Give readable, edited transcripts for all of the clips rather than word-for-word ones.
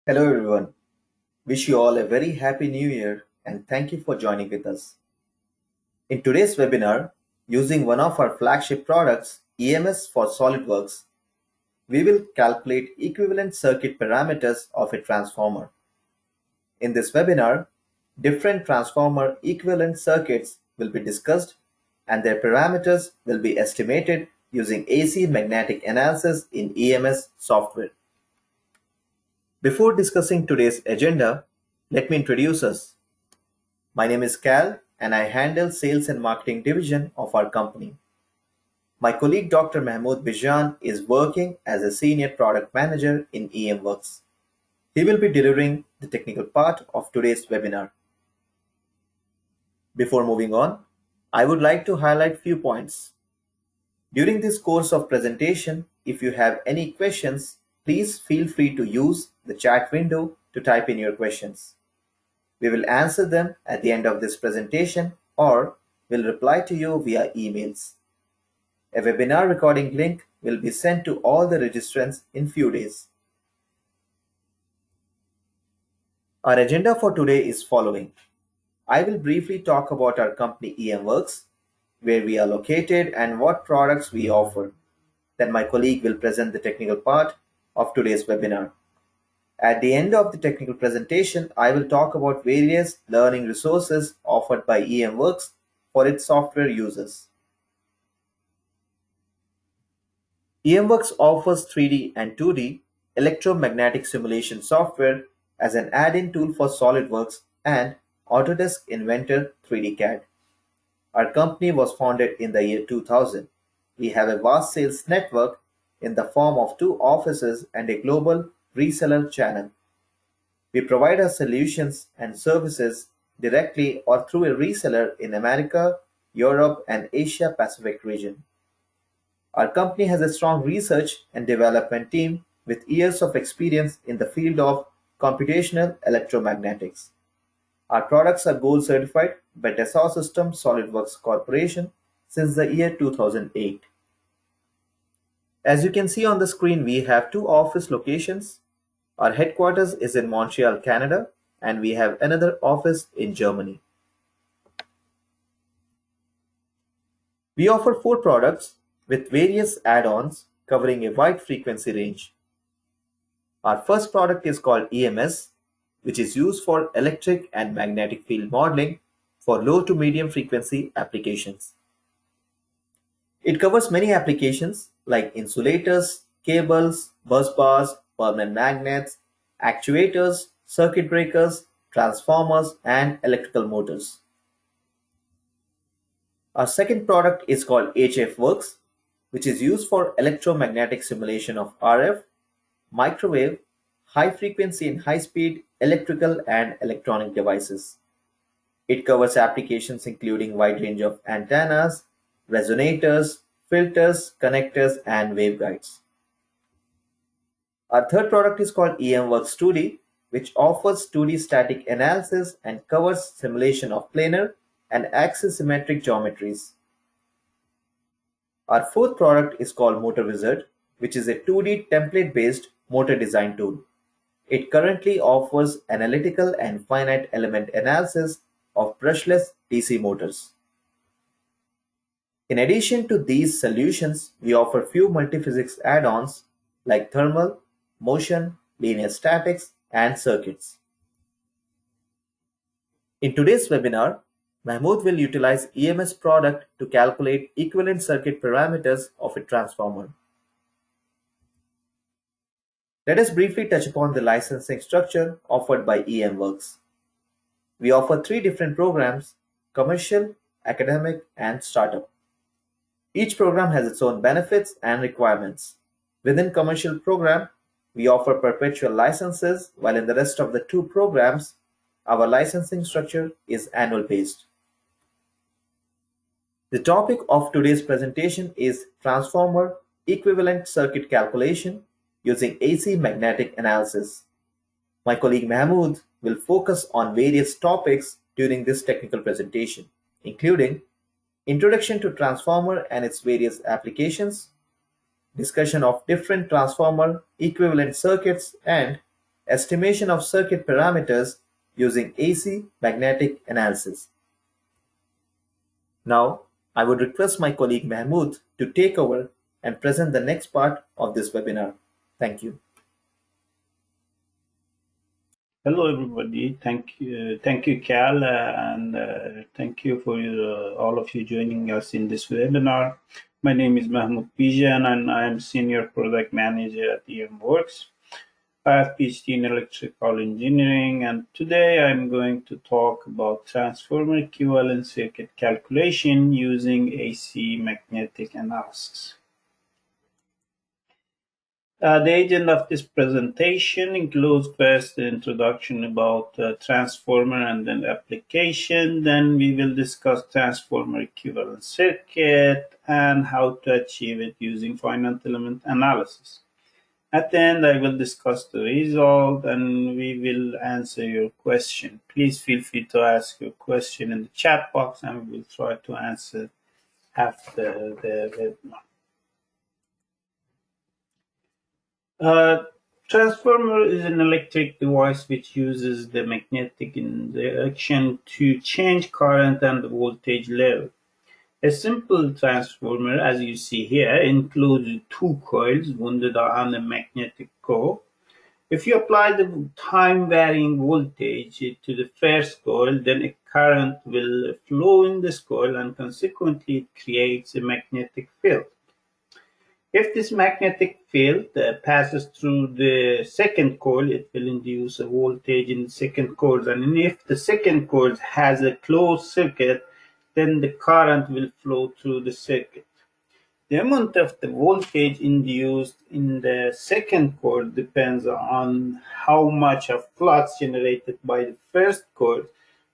Hello everyone. Wish you all a very happy new year and thank you for joining with us. In today's webinar, using one of our flagship products, EMS for SolidWorks, we will calculate equivalent circuit parameters of a transformer. In this webinar, different transformer equivalent circuits will be discussed and their parameters will be estimated using AC magnetic analysis in EMS software. Before discussing today's agenda, let me introduce us. My name is Cal and I handle sales and marketing division of our company. My colleague Dr. Mahmood Bijan is working as a senior product manager in Emworks. He will be delivering the technical part of today's webinar. Before moving on, I would like to highlight few points. During this course of presentation, if you have any questions, please feel free to use the chat window to type in your questions. We will answer them at the end of this presentation or will reply to you via emails. A webinar recording link will be sent to all the registrants in few days. Our agenda for today is following. I will briefly talk about our company Emworks, where we are located and what products we offer. Then my colleague will present the technical part of today's webinar. At the end of the technical presentation, I will talk about various learning resources offered by Emworks for its software users. Emworks offers 3D and 2D electromagnetic simulation software as an add-in tool for SolidWorks and Autodesk Inventor 3D CAD. Our company was founded in the year 2000. We have a vast sales network in the form of 2 offices and a global reseller channel. We provide our solutions and services directly or through a reseller in America, Europe, and Asia Pacific region. Our company has a strong research and development team with years of experience in the field of computational electromagnetics. Our products are gold certified by Dassault Systems SolidWorks Corporation since the year 2008. As you can see on the screen, we have 2 office locations. Our headquarters is in Montreal, Canada, and we have another office in Germany. We offer 4 products with various add-ons covering a wide frequency range. Our first product is called EMS, which is used for electric and magnetic field modeling for low to medium frequency applications. It covers many applications like insulators, cables, bus bars, permanent magnets, actuators, circuit breakers, transformers, and electrical motors. Our second product is called HFWorks, which is used for electromagnetic simulation of RF, microwave, high frequency and high speed electrical and electronic devices. It covers applications including wide range of antennas, resonators, filters, connectors, and waveguides. Our third product is called Emworks 2D, which offers 2D static analysis and covers simulation of planar and axisymmetric geometries. Our fourth product is called Motor Wizard, which is a 2D template-based motor design tool. It currently offers analytical and finite element analysis of brushless DC motors. In addition to these solutions, we offer few multiphysics add-ons like thermal, motion, linear statics, and circuits. In today's webinar, Mahmood will utilize EMS product to calculate equivalent circuit parameters of a transformer. Let us briefly touch upon the licensing structure offered by Emworks. We offer 3 different programs: commercial, academic, and startup. Each program has its own benefits and requirements. Within commercial program, we offer perpetual licenses, while in the rest of the 2 programs, our licensing structure is annual based. The topic of today's presentation is transformer equivalent circuit calculation using AC magnetic analysis. My colleague Mahmood will focus on various topics during this technical presentation, including introduction to transformer and its various applications, discussion of different transformer equivalent circuits, and estimation of circuit parameters using AC magnetic analysis. Now, I would request my colleague Mahmood to take over and present the next part of this webinar. Thank you. Hello, everybody. Thank you, Cal, and thank you for all of you joining us in this webinar. My name is Mahmoud Bijan, and I am Senior Product Manager at Emworks. I have PhD in Electrical Engineering, and today I'm going to talk about transformer equivalent circuit calculation using AC magnetic analysis. The agenda of this presentation includes first the introduction about transformer and then application. Then we will discuss transformer equivalent circuit and how to achieve it using finite element analysis. At the end, I will discuss the result and we will answer your question. Please feel free to ask your question in the chat box and we will try to answer after the webinar. Transformer is an electric device which uses the magnetic induction to change current and voltage level. A simple transformer, as you see here, includes two coils wound on a magnetic core. If you apply the time-varying voltage to the first coil, then a current will flow in this coil and consequently it creates a magnetic field. If this magnetic field passes through the second coil, it will induce a voltage in the second coil. And if the second coil has a closed circuit, then the current will flow through the circuit. The amount of the voltage induced in the second coil depends on how much of flux generated by the first coil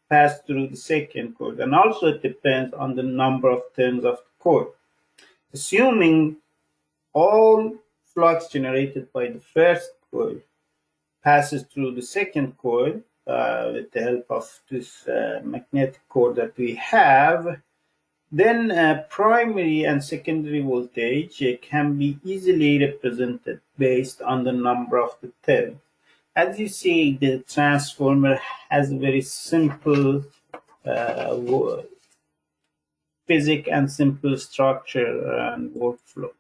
passed through the second coil. And also it depends on the number of turns of the coil. Assuming all flux generated by the first coil passes through the second coil with the help of this magnetic core that we have, then primary and secondary voltage can be easily represented based on the number of the turns. As you see, the transformer has a very simple physics and simple structure and workflow.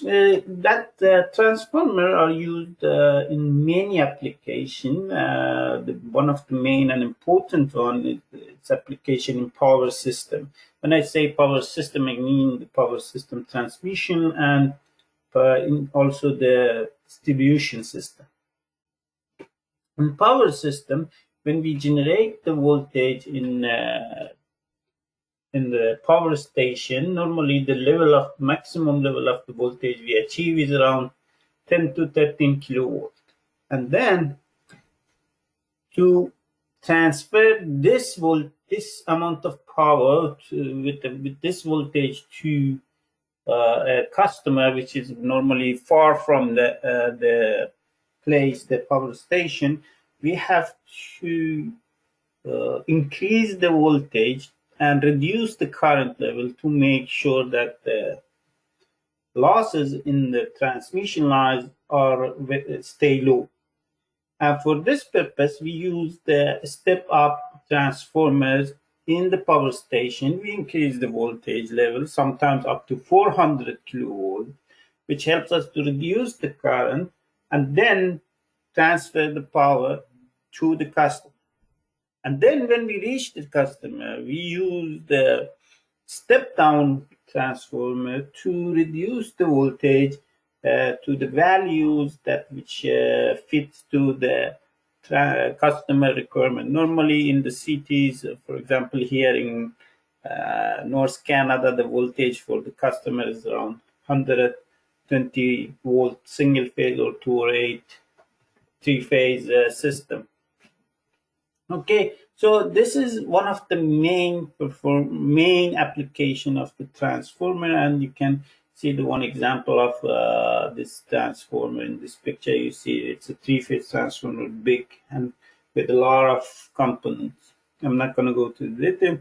That transformer are used in many applications. One of the main and important one is its application in power system. When I say power system, I mean the power system transmission and also the distribution system. In power system, when we generate the voltage in the power station, normally the maximum level of the voltage we achieve is around 10 to 13 kilovolt. And then to transfer this amount of power with this voltage to a customer, which is normally far from the place, the power station, we have to increase the voltage and reduce the current level to make sure that the losses in the transmission lines stay low. And for this purpose, we use the step-up transformers in the power station. We increase the voltage level, sometimes up to 400 kilovolt, which helps us to reduce the current and then transfer the power to the customer. And then when we reach the customer, we use the step-down transformer to reduce the voltage to the values which fits to the customer requirement. Normally in the cities, for example, here in North Canada, the voltage for the customer is around 120 volt single phase or 208 three-phase system. Okay, so this is one of the main application of the transformer, and you can see the one example of this transformer in this picture. You see it's a three-phase transformer, big and with a lot of components. I'm not going to go to the detail.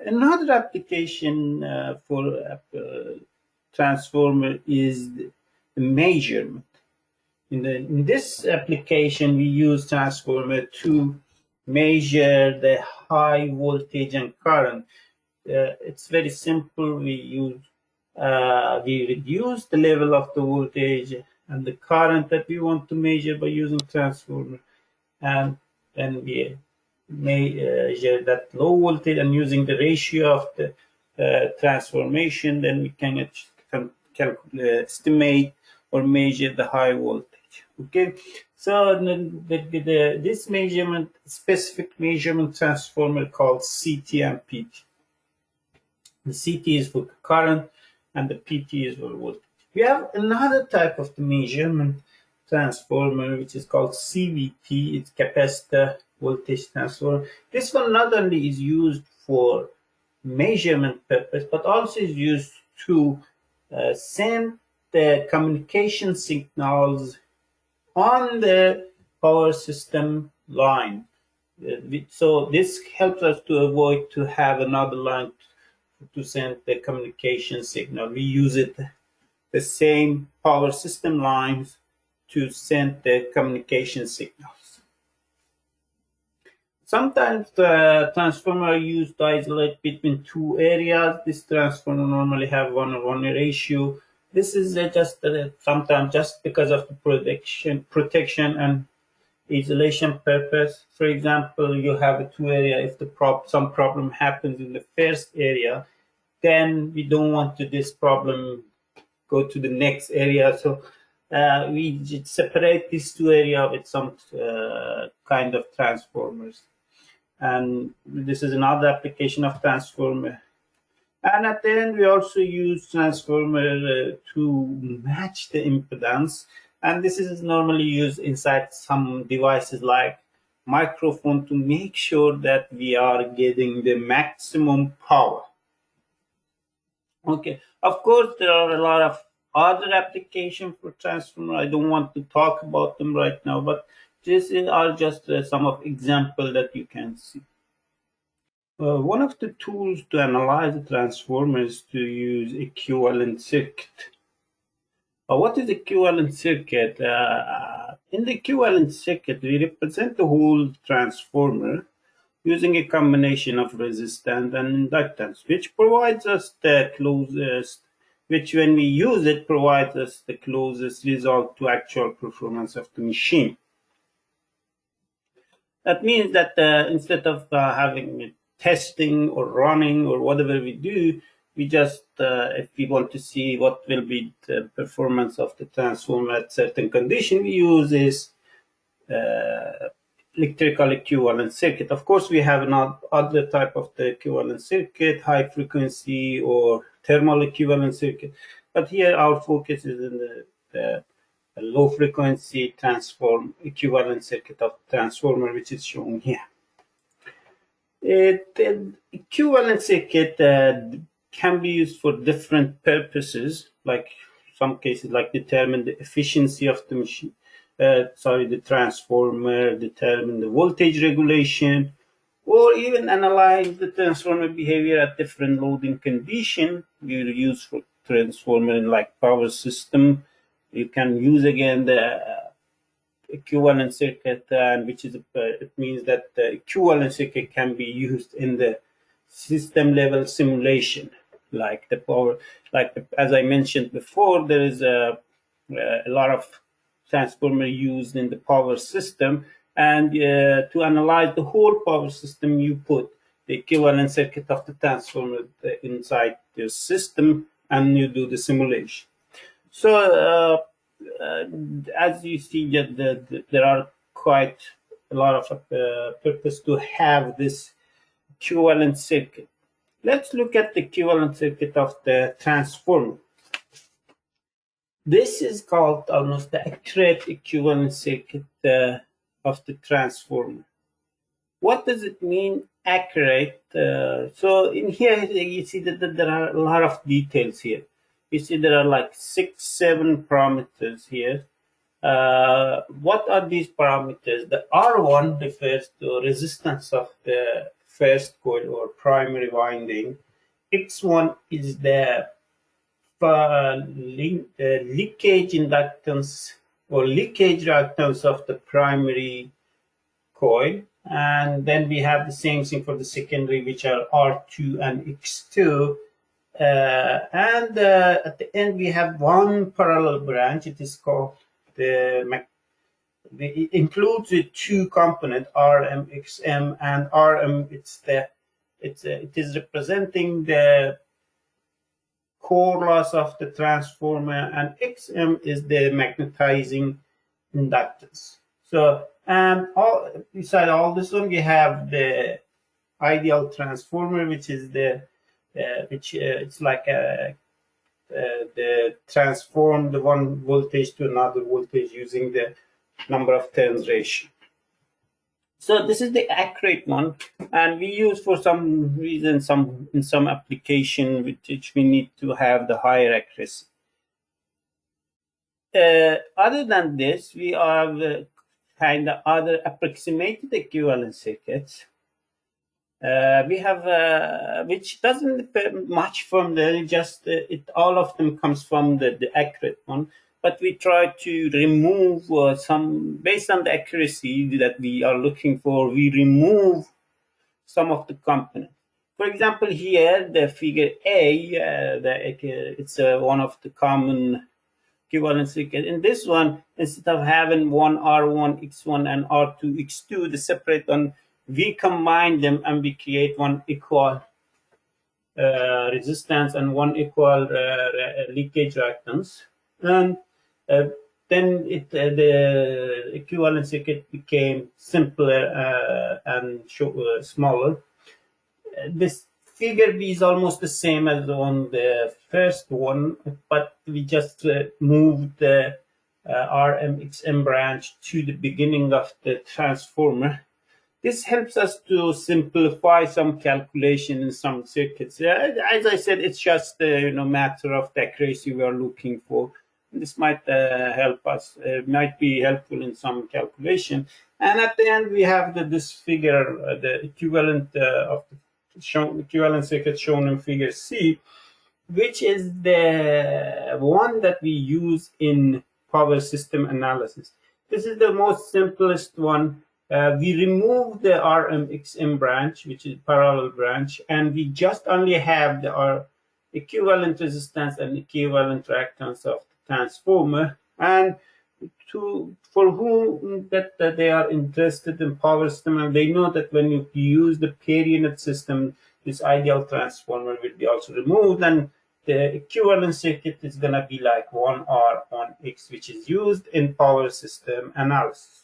Another application for transformer is the measurement. In this application, we use transformer to measure the high voltage and current. It's very simple. We reduce the level of the voltage and the current that we want to measure by using transformer, and then we measure that low voltage, and using the ratio of the transformation, then we can estimate or measure the high voltage. Okay, so this measurement, specific measurement transformer called CT and PT. The CT is for current and the PT is for voltage. We have another type of the measurement transformer which is called CVT. It's capacitor voltage transformer. This one not only is used for measurement purpose, but also is used to send the communication signals on the power system line. So this helps us to avoid to have another line to send the communication signal. We use the same power system lines to send the communication signals. Sometimes the transformer are used to isolate between two areas. This transformer normally have 1:1 ratio. This is sometimes just because of the protection and isolation purpose. For example, you have two areas. If some problem happens in the first area, then we don't want this problem go to the next area. So we separate these two areas with some kind of transformers. And this is another application of transformer. And at the end, we also use transformer to match the impedance. And this is normally used inside some devices like microphone to make sure that we are getting the maximum power. Okay, of course, there are a lot of other applications for transformer. I don't want to talk about them right now, but these are just some of examples that you can see. One of the tools to analyze the transformer is to use equivalent circuit. What is equivalent circuit? In the equivalent circuit, we represent the whole transformer using a combination of resistance and inductance, which provides us the closest, which when we use it provides us the closest result to actual performance of the machine. That means that instead of having testing or running or whatever we do, we just, if we want to see what will be the performance of the transformer at certain condition, we use this electrical equivalent circuit. Of course, we have other type of the equivalent circuit, high frequency or thermal equivalent circuit. But here our focus is in the low frequency equivalent circuit of transformer, which is shown here. The equivalent circuit can be used for different purposes, like some cases like determine the efficiency of the machine, the transformer, determine the voltage regulation, or even analyze the transformer behavior at different loading condition. We will use for transformer in like power system. You can use again the equivalent circuit, and which is it means that the equivalent circuit can be used in the system level simulation, like the power, as I mentioned before, there is a lot of transformer used in the power system, and to analyze the whole power system, you put the equivalent circuit of the transformer inside your system, and you do the simulation. So as you see, there are quite a lot of purpose to have this equivalent circuit. Let's look at the equivalent circuit of the transformer. This is called almost the accurate equivalent circuit of the transformer. What does it mean, accurate? So in here, you see that there are a lot of details here. You see there are like 6-7 parameters here. What are these parameters? The R1 refers to resistance of the first coil or primary winding. X1 is the leakage inductance or leakage reactance of the primary coil, and then we have the same thing for the secondary, which are R2 and X2. And at the end, we have one parallel branch. It is called it includes the two component RMXM, and RM it is representing the core loss of the transformer, and XM is the magnetizing inductance. So, and beside all this one, we have the ideal transformer, which is it's like the transform the one voltage to another voltage using the number of turns ratio. So this is the accurate one, and we use for some reason in some application which we need to have the higher accuracy. Other than this, we have kind of other approximated equivalent circuits. We have which doesn't depend much from all of them comes from the accurate one, but we try to remove some based on the accuracy that we are looking for. We remove some of the components. For example, here the figure A, it's one of the common equivalent circuit. In this one, instead of having one R1 X1 and R2 X2, the separate one, we combine them and we create one equal resistance and one equal leakage reactance. And then the equivalent circuit became simpler and smaller. This figure B is almost the same as on the first one, but we just moved the RMXM branch to the beginning of the transformer. This helps us to simplify some calculation in some circuits. As I said, it's just a matter of the accuracy we are looking for. This might help us, might be helpful in some calculation. And at the end, we have this figure, the equivalent of the equivalent circuit shown in figure C, which is the one that we use in power system analysis. This is the most simplest one. We remove the RMXM branch, which is parallel branch, and we just only have our equivalent resistance and equivalent reactance of the transformer. And for whom that they are interested in power system, and they know that when you use the per unit system, this ideal transformer will be also removed, and the equivalent circuit is going to be like 1R, 1X, which is used in power system analysis.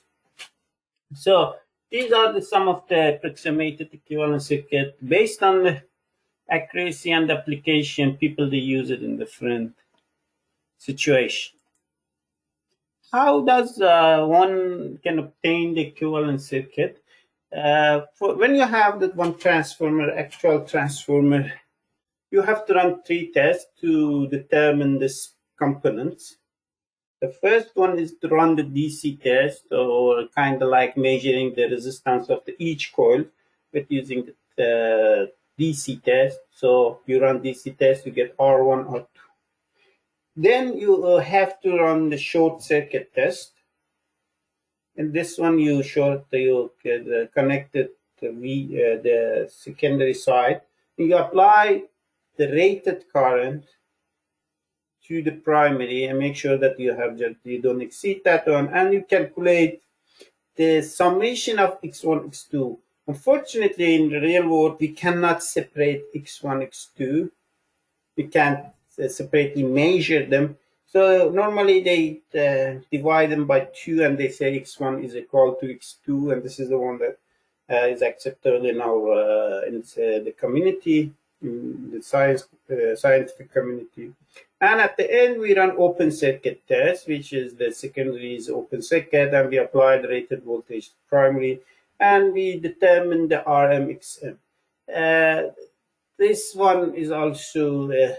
So these are some of the approximated equivalent circuit. Based on the accuracy and application, people they use it in different situations. How does one can obtain the equivalent circuit? When you have that one transformer, actual transformer, you have to run 3 tests to determine this components. The first one is to run the DC test, or kind of like measuring the resistance of each coil with using the DC test. So you run DC test, you get R1, R2. Then you have to run the short circuit test. In this one, you connect it to the secondary side. You apply the rated current to the primary and make sure that you don't exceed that one, and you calculate the summation of X1, X2. Unfortunately, in the real world, we cannot separate X1, X2. We can't separately measure them. So normally they divide them by 2, and they say X1 is equal to X2, and this is the one that is acceptable in our in the community, in the scientific community. And at the end, we run open circuit test, which is the secondary is open circuit, and we apply the rated voltage to primary, and we determine the RMXM. This one is also there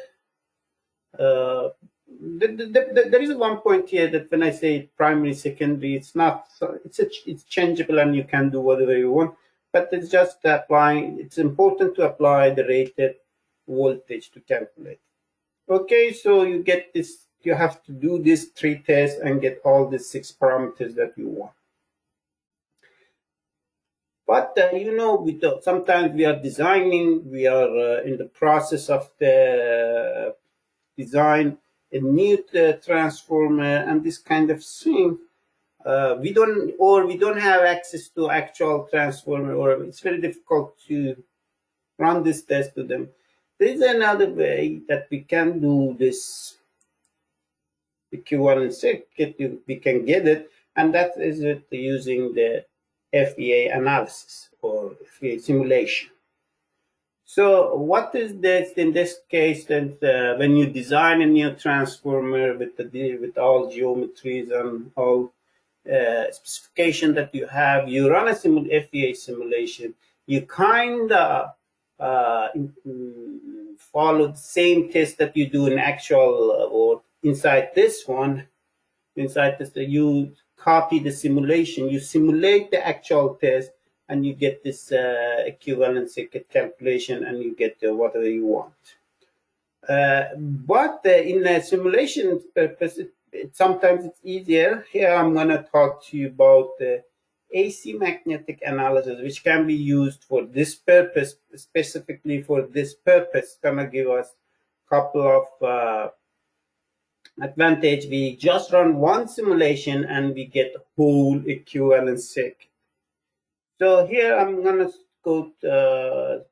is one point here that when I say primary, secondary, it's not. It's changeable, and you can do whatever you want. But it's just applying. It's important to apply the rated voltage to calculate. Okay, so you get this you have to do these 3 tests and get all the 6 parameters that you want. But sometimes we are designing, we are in the process of the design a new transformer and this kind of thing. We don't have access to actual transformer, or it's very difficult to run this test to them. There is another way that we can do this equivalent circuit. We can get it, and that is it using the FVA analysis or FVA simulation. So what is this in this case? That when you design a new transformer with all geometries and all specification that you have, you run a FVA simulation. You kind of follow the same test that you do in actual or inside this one. Inside this, you copy the simulation, you simulate the actual test, and you get this equivalent circuit calculation, and you get whatever you want. But in a simulation purpose, sometimes it's easier. Here I'm going to talk to you about the AC magnetic analysis, which can be used for this purpose, specifically for this purpose. It's going to give us a couple of advantage. We just run one simulation and we get whole equivalent circuit. So here I'm going to go to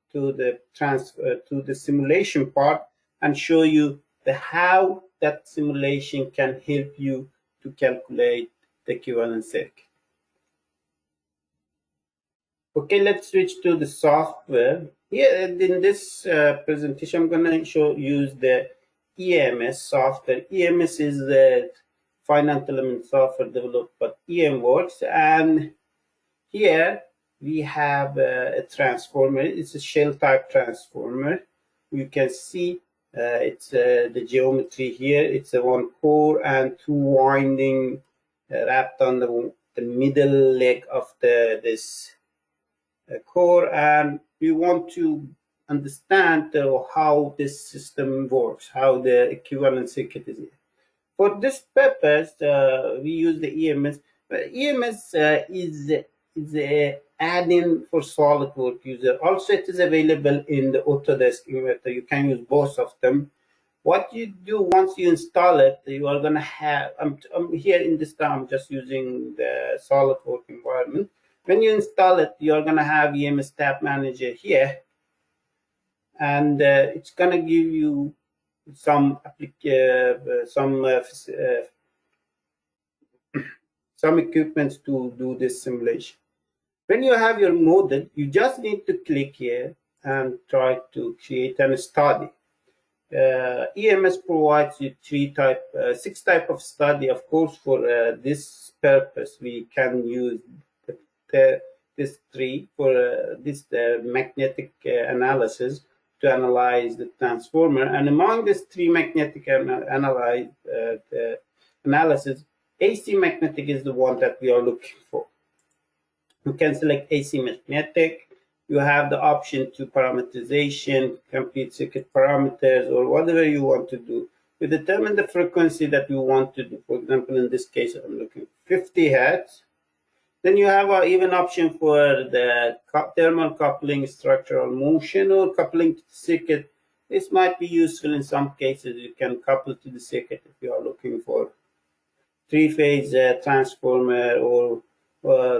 the simulation part and show you how that simulation can help you to calculate the equivalent circuit. Okay, let's switch to the software. Here in this presentation, I'm going to use the EMS software. EMS is the finite element software developed by Emworks, and here we have a transformer. It's a shell type transformer. You can see it's the geometry here. It's a 1 core and 2 winding wrapped on the middle leg of this core, and we want to understand how this system works, how the equivalent circuit is here. For this purpose, we use the EMS. EMS is a add-in for SolidWorks user. Also, it is available in the Autodesk inverter. You can use both of them. What you do once you install it, you are going to have, I'm here in this time, I'm just using the SolidWorks environment. When you install it, you're going to have EMS Tab Manager here, and it's going to give you some equipments to do this simulation. When you have your model, you just need to click here and try to create a study. EMS provides you 6 type of study. Of course, for this purpose, we can use this 3 for this magnetic analysis to analyze the transformer. And among these 3 magnetic analysis, AC magnetic is the one that we are looking for. You can select AC magnetic. You have the option to parameterization, complete circuit parameters, or whatever you want to do. You determine the frequency that you want to do. For example, in this case, I'm looking 50 Hertz. Then you have even option for the thermal coupling, structural motion, or coupling to the circuit. This might be useful in some cases. You can couple to the circuit if you are looking for 3-phase transformer, or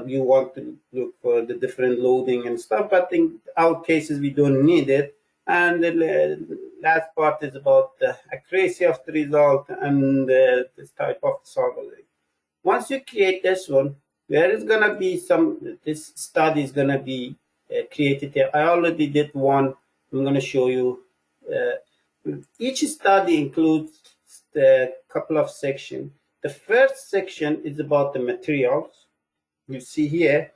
you want to look for the different loading and stuff. But in our cases, we don't need it. And the last part is about the accuracy of the result and this type of solver. Once you create this one, there is going to be this study is going to be created here. I already did one. I'm going to show you. Each study includes a couple of sections. The first section is about the materials. You see here,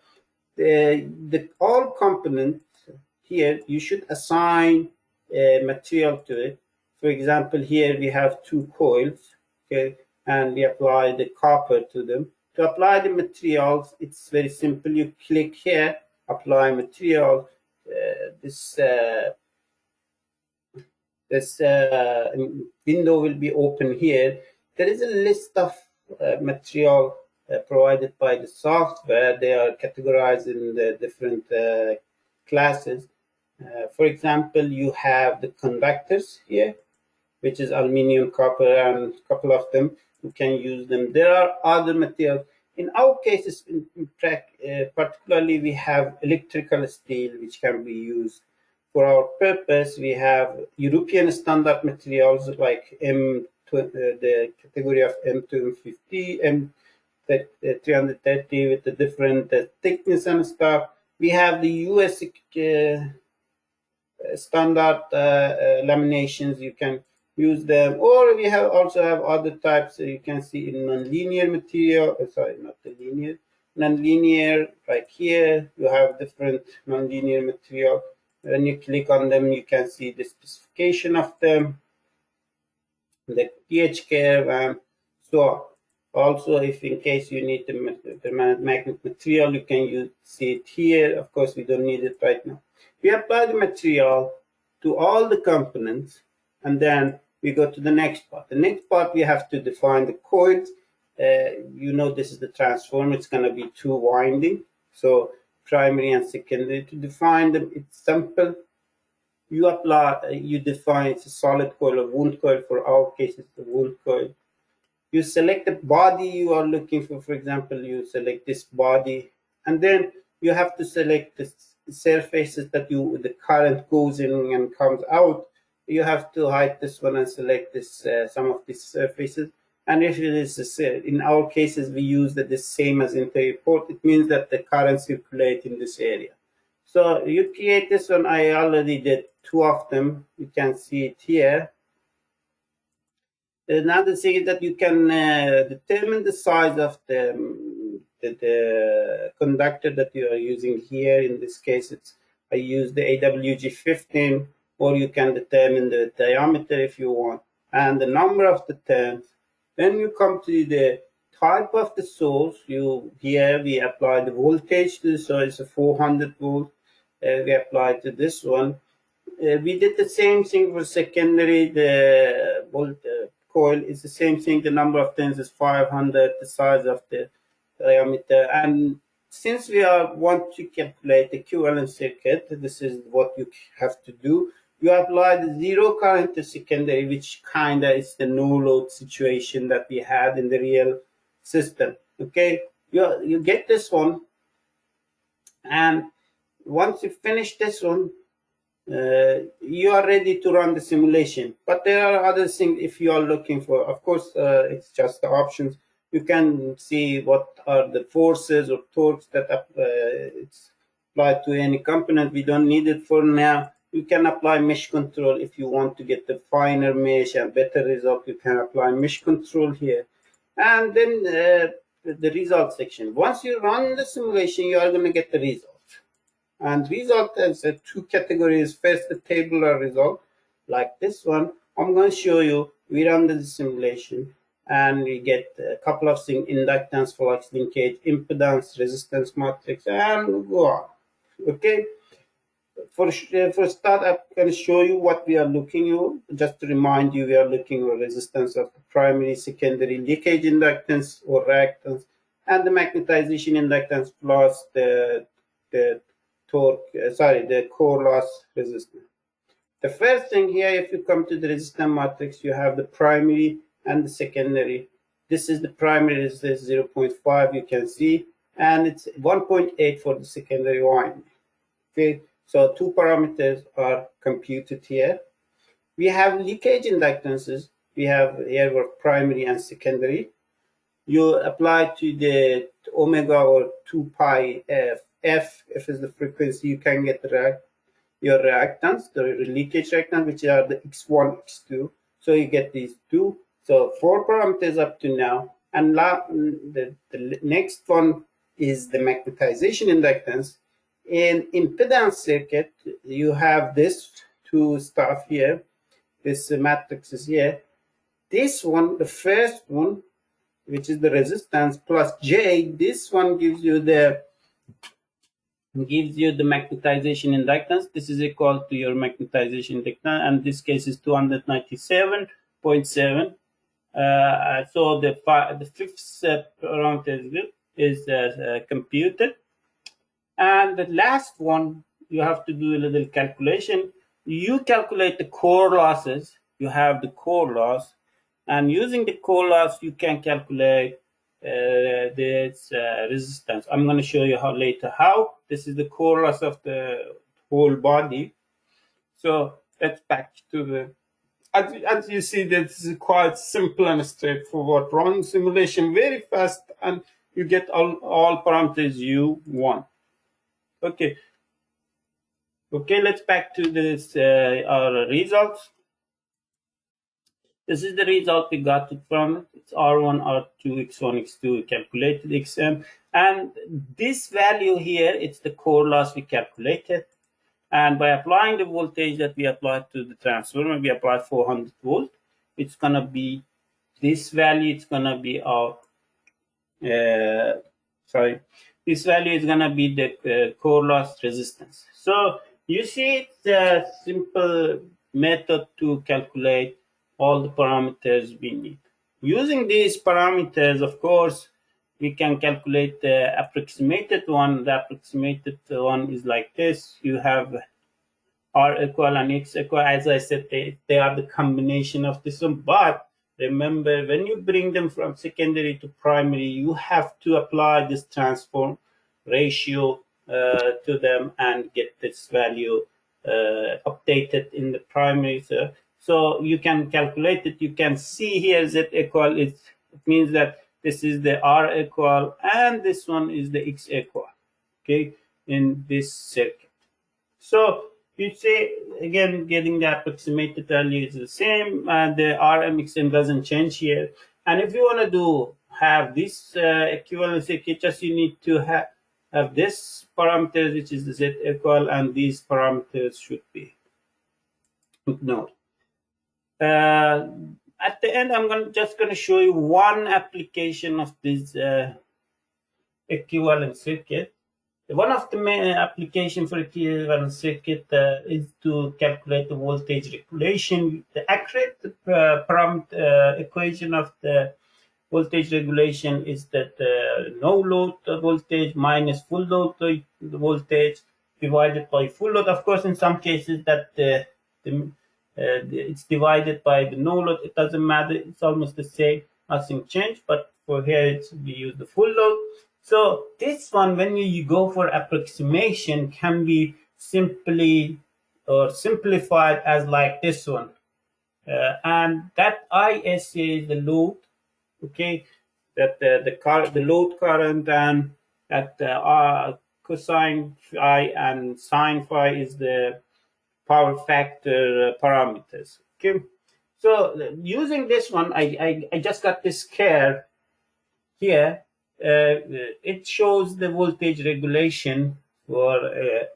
all components here, you should assign a material to it. For example, here we have 2 coils, okay, and we apply the copper to them. To apply the materials, it's very simple. You click here, apply material. This window will be open here. there is a list of material provided by the software. They are categorized in the different classes. For example, you have the conductors here, which is aluminum, copper, and a couple of them. You can use them. There are other materials. In our cases, particularly, we have electrical steel, which can be used. For our purpose, we have European standard materials like the category of M250, M330 with the different thickness and stuff. We have the US standard laminations. You can use them, or we have also have other types. You can see in non-linear material. Sorry, not the linear, non-linear. Like here, you have different non-linear material. When you click on them, you can see the specification of them, the pH curve, and so on. Also, if in case you need the magnet material, you can see it here. Of course, we don't need it right now. We apply the material to all the components, and then we go to the next part. The next part, we have to define the coils. This is the transformer. It's going to be two winding. So primary and secondary. To define them, it's simple. You define it's a solid coil or wound coil. For our case, it's the wound coil. You select the body you are looking for. For example, you select this body, and then you have to select the surfaces that the current goes in and comes out. You have to hide this one and select this some of these surfaces. And if it is in our cases, we use the same as in the report. It means that the current circulate in this area. So you create this one. I already did two of them. You can see it here. Another thing is that you can determine the size of the conductor that you are using here. In this case, I use the AWG15, or you can determine the diameter if you want, and the number of the turns. Then you come to the type of the source. Here we apply the voltage to, so it's a 400 volt. We apply to this one. We did the same thing for secondary. The coil is the same thing. The number of turns is 500. The size of the diameter. And since we want to calculate the equivalent circuit, this is what you have to do. You apply the zero current to secondary, which kind of is the no load situation that we had in the real system. Okay, you get this one, and once you finish this one, you are ready to run the simulation. But there are other things if you are looking for. Of course, it's just the options. You can see what are the forces or torques that it's applied to any component. We don't need it for now. You can apply mesh control if you want to get the finer mesh and better result. You can apply mesh control here. And then the result section. Once you run the simulation, you are going to get the result. And result has two categories. First, the tabular result, like this one. I'm going to show you. We run the simulation, and we get a couple of things: inductance, flux linkage, impedance, resistance matrix, and go on. Okay. For start, I'm going to show you what we are looking at. Just to remind you, we are looking at resistance of the primary, secondary, leakage inductance or reactance, and the magnetization inductance plus the core loss resistance. The first thing here, if you come to the resistance matrix, you have the primary and the secondary. This is the primary resistance 0.5, you can see, and it's 1.8 for the secondary winding. Okay, so two parameters are computed here. We have leakage inductances. We have here for primary and secondary. You apply to the omega or 2 pi f is the frequency. You can get your reactance, the leakage reactance, which are the x1, x2. So you get these two. So 4 parameters up to now. And the next one is the magnetization inductance. In impedance circuit, you have this two stuff here. This matrix is here. This one, the first one, which is the resistance plus J, this one gives you the magnetization inductance. This is equal to your magnetization inductance, and this case is 297.7. So the fifth parameter is computed. And the last one, you have to do a little calculation. You calculate the core losses. You have the core loss, and using the core loss, you can calculate this resistance. I'm going to show you how later how. This is the core loss of the whole body. So let's back to the. As you see, this is quite simple and straightforward. Run simulation very fast, and you get all parameters you want. Okay. Okay, let's back to this our results. This is the result we got it from. It's R1, R2, X1, X2 calculated XM. And this value here, it's the core loss we calculated. And by applying the voltage that we applied to the transformer, we applied 400 volt. It's going to be this value, it's going to be our this value is going to be the core loss resistance. So you see, it's a simple method to calculate all the parameters we need. Using these parameters, of course, we can calculate the approximated one. The approximated one is like this. You have R equal and X equal. As I said, they are the combination of this one. But remember, when you bring them from secondary to primary, you have to apply this transform ratio to them and get this value updated in the primary. So you can calculate it. You can see here Z equal. It means that this is the R equal and this one is the X equal. Okay, in this circuit. So you say again, getting the approximated value is the same, and the RMXN doesn't change here. And if you want to have this equivalent circuit, just you need to have this parameters, which is the Z equal, and these parameters should be ignored. At the end, I'm just going to show you one application of this equivalent circuit. One of the main application for equivalent circuit is to calculate the voltage regulation. The accurate equation of the voltage regulation is that no load voltage minus full load voltage divided by full load. Of course, in some cases that it's divided by the no load. It doesn't matter. It's almost the same. Nothing changed. But for here, we use the full load. So this one, when you go for approximation, can be simply or simplified as like this one. And that ISA is the load, okay, that the load current, and that cosine phi and sine phi is the power factor parameters. Okay, so using this one, I just got this curve here. It shows the voltage regulation for a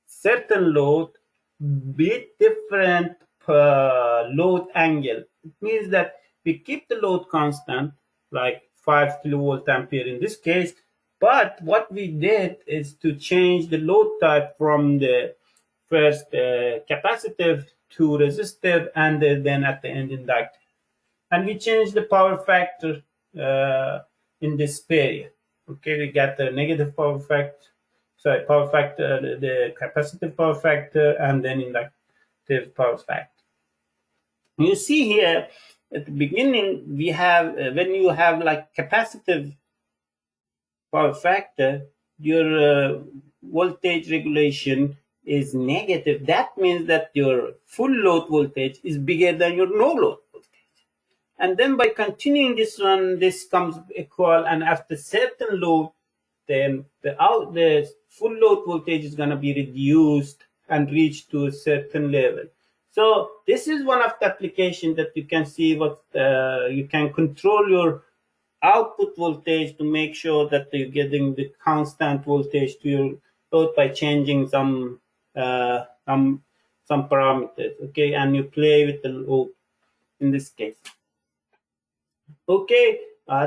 certain load with different load angle. It means that we keep the load constant, like 5 kilovolt ampere in this case, but what we did is to change the load type from the first capacitive to resistive, and then at the end inductive. And we changed the power factor in this period. Okay, we got the negative power factor, the capacitive power factor, and then inductive power factor. You see here at the beginning, we have when you have like capacitive power factor, your voltage regulation is negative. That means that your full load voltage is bigger than your no load voltage. And then by continuing this one, this comes equal, and after certain load, then the full load voltage is going to be reduced and reach to a certain level. So this is one of the applications that you can see what you can control your output voltage to make sure that you're getting the constant voltage to your load by changing some parameters. Okay, and you play with the load in this case. Okay,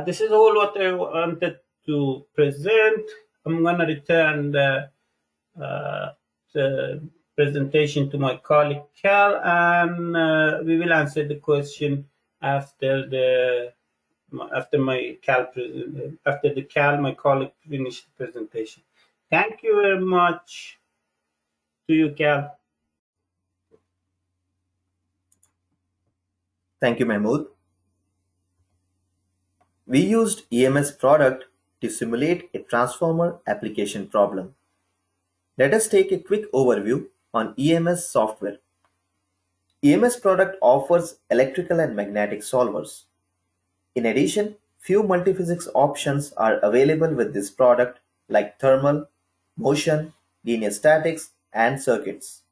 this is all what I wanted to present. I'm going to return the presentation to my colleague Cal, and we will answer the question after the after my after the cal my colleague finished the presentation. Thank you very much to you, Cal. Thank you, Mahmood. We used EMS product to simulate a transformer application problem. Let us take a quick overview on EMS software. EMS product offers electrical and magnetic solvers. In addition, few multiphysics options are available with this product like thermal, motion, linear statics, and circuits.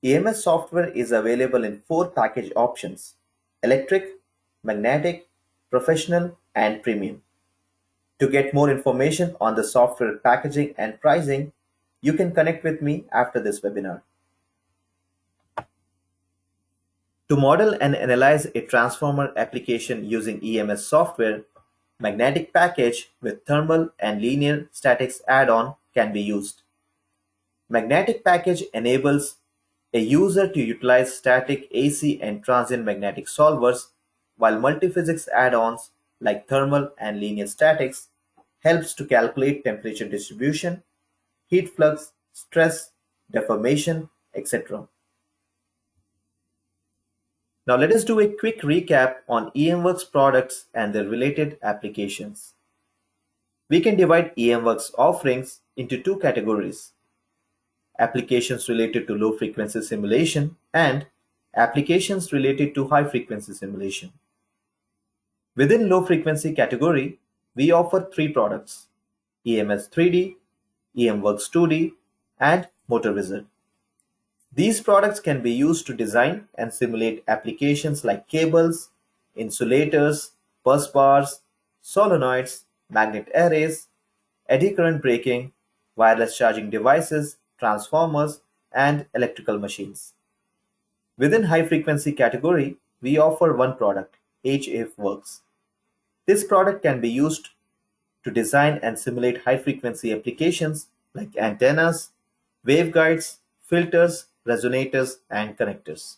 EMS software is available in four package options: electric, magnetic, professional, and premium. To get more information on the software packaging and pricing, you can connect with me after this webinar. To model and analyze a transformer application using EMS software, magnetic package with thermal and linear statics add-on can be used. Magnetic package enables a user to utilize static AC and transient magnetic solvers, while multiphysics add-ons like thermal and linear statics helps to calculate temperature distribution, heat flux, stress, deformation, etc. Now let us do a quick recap on Emworks products and their related applications. We can divide Emworks offerings into two categories: applications related to low frequency simulation and applications related to high frequency simulation. Within low frequency category, we offer three products: EMS 3D, Emworks 2D, and Motor Wizard. These products can be used to design and simulate applications like cables, insulators, bus bars, solenoids, magnet arrays, eddy current braking, wireless charging devices, transformers, and electrical machines. Within high frequency category, we offer one product, HF Works. This product can be used to design and simulate high frequency applications like antennas, waveguides, filters, resonators, and connectors.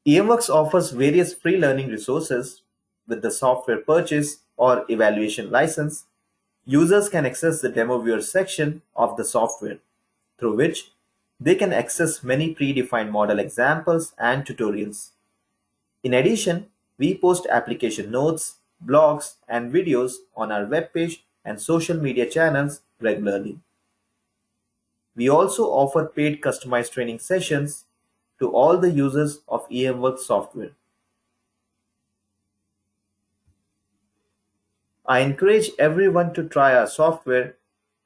Emworks offers various free learning resources. With the software purchase or evaluation license, users can access the demo viewer section of the software, through which they can access many predefined model examples and tutorials. In addition, we post application notes, blogs, and videos on our webpage and social media channels regularly. We also offer paid customized training sessions to all the users of Emworks software. I encourage everyone to try our software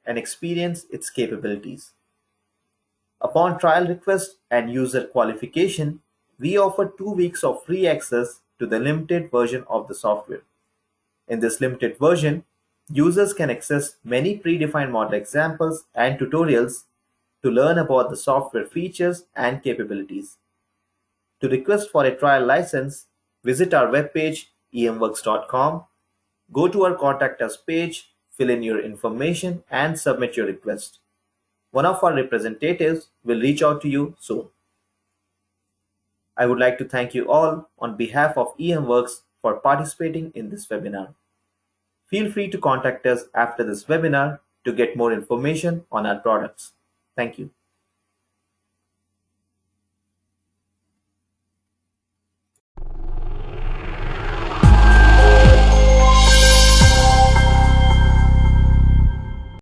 and experience its capabilities. Upon trial request and user qualification, we offer 2 weeks of free access to the limited version of the software. In this limited version, users can access many predefined model examples and tutorials to learn about the software features and capabilities. To request for a trial license, visit our webpage emworks.com, go to our Contact Us page, fill in your information, and submit your request. One of our representatives will reach out to you soon. I would like to thank you all on behalf of Emworks for participating in this webinar. Feel free to contact us after this webinar to get more information on our products. Thank you.